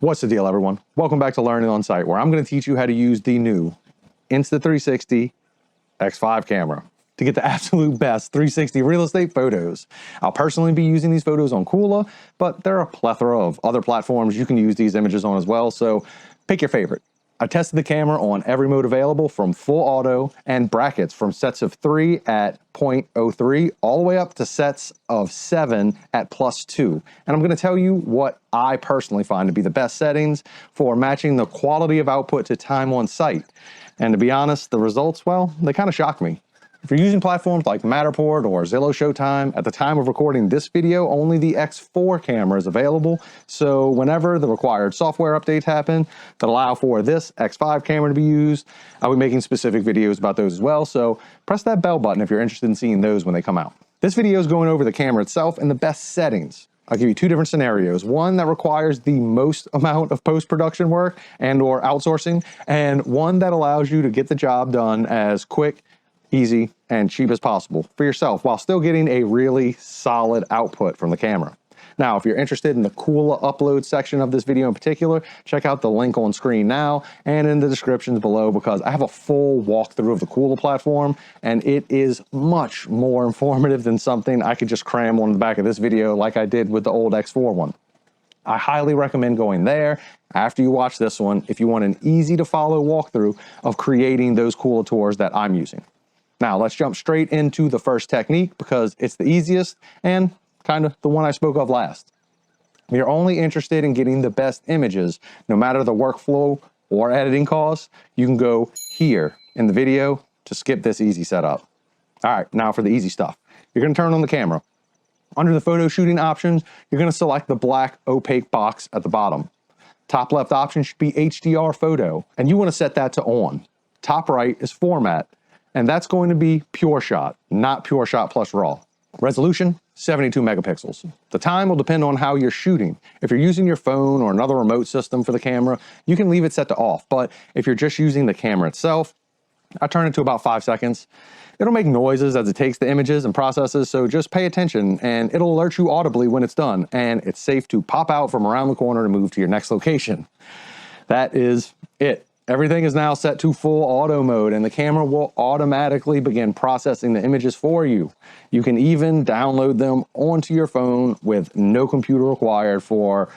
What's the deal, everyone? Welcome back to Learning on Site, where I'm going to teach you how to use the new Insta360 X5 camera to get the absolute best 360 real estate photos. I'll personally be using these photos on Kula, but there are a plethora of other platforms you can use these images on as well, so pick your favorite. I tested the camera on every mode available, from full auto and brackets from sets of 3 at 0.03 all the way up to sets of 7 at +2. And I'm going to tell you what I personally find to be the best settings for matching the quality of output to time on site. And to be honest, the results, well, they kind of shock me. If you're using platforms like Matterport or Zillow Showtime, at the time of recording this video, only the X4 camera is available. So whenever the required software updates happen that allow for this X5 camera to be used, I'll be making specific videos about those as well. So press that bell button if you're interested in seeing those when they come out. This video is going over the camera itself and the best settings. I'll give you two different scenarios. One that requires the most amount of post-production work and or outsourcing, and one that allows you to get the job done as quick, easy, and cheap as possible for yourself while still getting a really solid output from the camera. Now, if you're interested in the Kula upload section of this video in particular, check out the link on screen now and in the descriptions below, because I have a full walkthrough of the Kula platform, and it is much more informative than something I could just cram on the back of this video like I did with the old X4 one. I highly recommend going there after you watch this one if you want an easy to follow walkthrough of creating those Kula tours that I'm using. Now, let's jump straight into the first technique because it's the easiest and kind of the one I spoke of last. If you're only interested in getting the best images, no matter the workflow or editing costs, you can go here in the video to skip this easy setup. All right, now for the easy stuff. You're going to turn on the camera. Under the photo shooting options, you're going to select the black opaque box at the bottom. Top left option should be HDR photo, and you want to set that to on. Top right is format, and that's going to be pure shot, not pure shot plus raw. Resolution, 72 megapixels. The time will depend on how you're shooting. If you're using your phone or another remote system for the camera, you can leave it set to off. But if you're just using the camera itself, I turn it to about 5 seconds. It'll make noises as it takes the images and processes, so just pay attention and it'll alert you audibly when it's done, and it's safe to pop out from around the corner to move to your next location. That is it. Everything is now set to full auto mode, and the camera will automatically begin processing the images for you. You can even download them onto your phone with no computer required for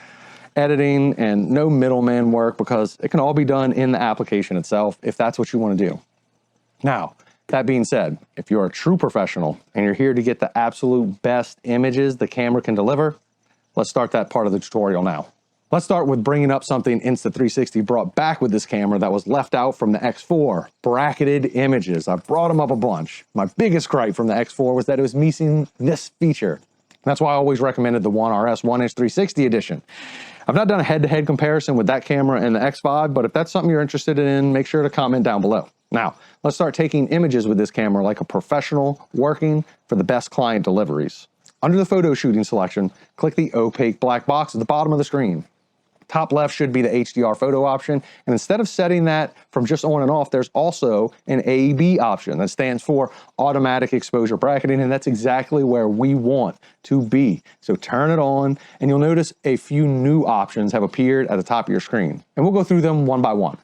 editing and no middleman work, because it can all be done in the application itself if that's what you want to do. Now, that being said, if you're a true professional and you're here to get the absolute best images the camera can deliver, let's start that part of the tutorial now. Let's start with bringing up something Insta360 brought back with this camera that was left out from the X4, bracketed images. I brought them up a bunch. My biggest gripe from the X4 was that it was missing this feature. That's why I always recommended the One RS 1-inch 360 edition. I've not done a head-to-head comparison with that camera and the X5, but if that's something you're interested in, make sure to comment down below. Now, let's start taking images with this camera like a professional, working for the best client deliveries. Under the photo shooting selection, click the opaque black box at the bottom of the screen. Top left should be the HDR photo option, and instead of setting that from just on and off, there's also an AB option that stands for automatic exposure bracketing, and that's exactly where we want to be. So turn it on, and you'll notice a few new options have appeared at the top of your screen, and we'll go through them one by one.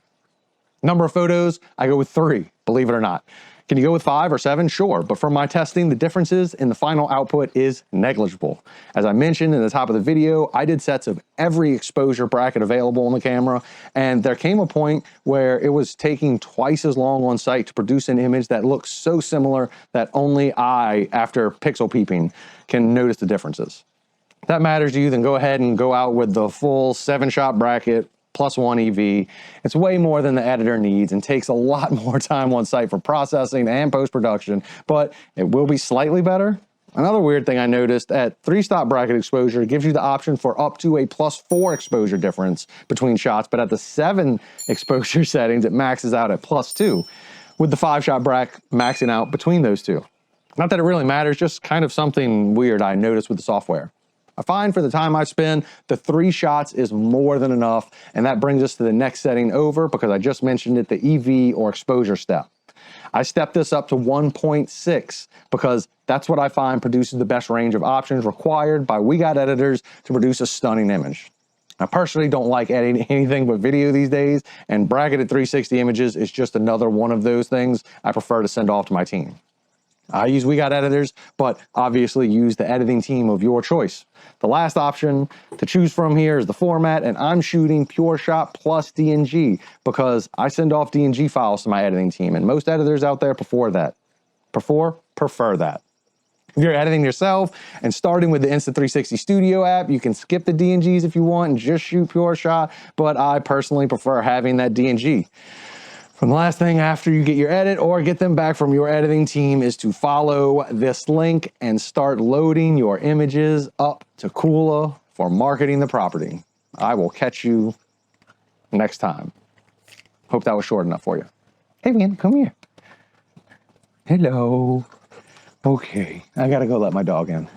Number of photos, I go with 3, believe it or not. Can you go with 5 or 7? Sure, but from my testing, the differences in the final output is negligible. As I mentioned in the top of the video, I did sets of every exposure bracket available on the camera, and there came a point where it was taking twice as long on site to produce an image that looks so similar that only I, after pixel peeping, can notice the differences. If that matters to you, then go ahead and go out with the full 7-shot bracket, +1 EV. It's way more than the editor needs and takes a lot more time on site for processing and post-production, but it will be slightly better. Another weird thing I noticed, at 3-stop bracket exposure, it gives you the option for up to a +4 exposure difference between shots, but at the 7 exposure settings, it maxes out at +2, with the 5-shot bracket maxing out between those two. Not that it really matters, just kind of something weird I noticed with the software. I find for the time I spend, the 3 shots is more than enough, and that brings us to the next setting over, because I just mentioned it, the EV or exposure step. I stepped this up to 1.6 because that's what I find produces the best range of options required by We Got editors to produce a stunning image. I personally don't like editing anything but video these days, and bracketed 360 images is just another one of those things I prefer to send off to my team. I use We Got Editors, but obviously use the editing team of your choice. The last option to choose from here is the format, and I'm shooting PureShot plus DNG because I send off DNG files to my editing team, and most editors out there prefer that. Prefer that. If you're editing yourself and starting with the Insta360 Studio app, you can skip the DNGs if you want and just shoot PureShot, but I personally prefer having that DNG. And the last thing after you get your edit or get them back from your editing team is to follow this link and start loading your images up to Kula for marketing the property. I will catch you next time. Hope that was short enough for you. Hey man, come here. Hello. Okay, I gotta go let my dog in.